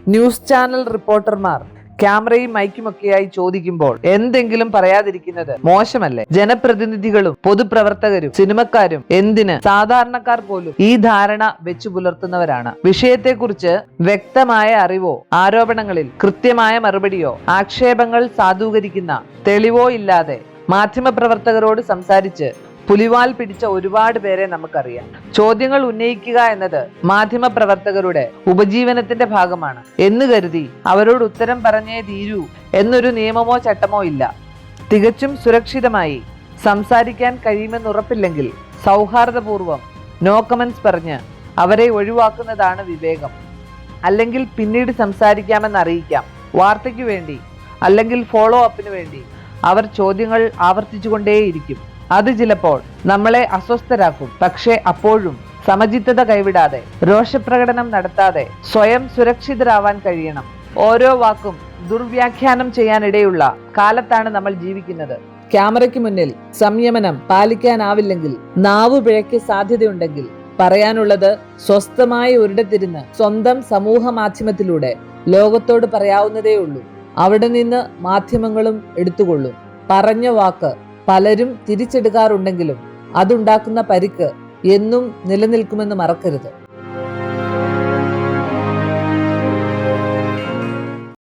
News channel റിപ്പോർട്ടർമാർ ക്യാമറയും മൈക്കുമൊക്കെയായി ചോദിക്കുമ്പോൾ എന്തെങ്കിലും പറയാതിരിക്കുന്നത് മോശമല്ലേ? ജനപ്രതിനിധികളും പൊതുപ്രവർത്തകരും സിനിമക്കാരും എന്തിന് സാധാരണക്കാർ പോലും ഈ ധാരണ വെച്ചു പുലർത്തുന്നവരാണ്. വിഷയത്തെക്കുറിച്ച് വ്യക്തമായ അറിവോ ആരോപണങ്ങളിൽ കൃത്യമായ മറുപടിയോ ആക്ഷേപങ്ങൾ സാധൂകരിക്കുന്ന തെളിവോ ഇല്ലാതെ മാധ്യമപ്രവർത്തകരോട് സംസാരിച്ച് പുലിവാൽ പിടിച്ച ഒരുപാട് പേരെ നമുക്കറിയാം. ചോദ്യങ്ങൾ ഉന്നയിക്കുക എന്നത് മാധ്യമപ്രവർത്തകരുടെ ഉപജീവനത്തിന്റെ ഭാഗമാണ് എന്ന് കരുതി അവരോട് ഉത്തരം പറഞ്ഞേ തീരൂ എന്നൊരു നിയമമോ ചട്ടമോ ഇല്ല. തികച്ചും സുരക്ഷിതമായി സംസാരിക്കാൻ കഴിയുമെന്നുറപ്പില്ലെങ്കിൽ സൗഹാർദ്ദപൂർവം നോ കമന്റ്സ് പറഞ്ഞ് അവരെ ഒഴിവാക്കുന്നതാണ് വിവേകം. അല്ലെങ്കിൽ പിന്നീട് സംസാരിക്കാമെന്ന് അറിയിക്കാം. വാർത്തയ്ക്ക് വേണ്ടി അല്ലെങ്കിൽ ഫോളോ അപ്പിന് വേണ്ടി അവർ ചോദ്യങ്ങൾ ആവർത്തിച്ചുകൊണ്ടേയിരിക്കും. അത് ചിലപ്പോൾ നമ്മളെ അസ്വസ്ഥരാക്കും. പക്ഷേ അപ്പോഴും സമചിത്തത കൈവിടാതെ രോഷപ്രകടനം നടത്താതെ സ്വയം സുരക്ഷിതരാവാൻ കഴിയണം. ഓരോ വാക്കും ദുർവ്യാഖ്യാനം ചെയ്യാനിടയുള്ള കാലത്താണ് നമ്മൾ ജീവിക്കുന്നത്. ക്യാമറയ്ക്ക് മുന്നിൽ സംയമനം പാലിക്കാനാവില്ലെങ്കിൽ, നാവു പിഴയ്ക്ക് സാധ്യതയുണ്ടെങ്കിൽ പറയാനുള്ളത് സ്വസ്ഥമായ ഒരിടത്തിരുന്ന് സ്വന്തം സമൂഹ മാധ്യമത്തിലൂടെ ലോകത്തോട് പറയാവുന്നതേ ഉള്ളൂ. അവിടെ നിന്ന് മാധ്യമങ്ങളും എടുത്തുകൊള്ളും. പറഞ്ഞ വാക്ക് പലരും തിരിച്ചെടുക്കാറുണ്ടെങ്കിലും അതുണ്ടാക്കുന്ന പരിക്ക് എന്നും നിലനിൽക്കുമെന്ന് മറക്കരുത്.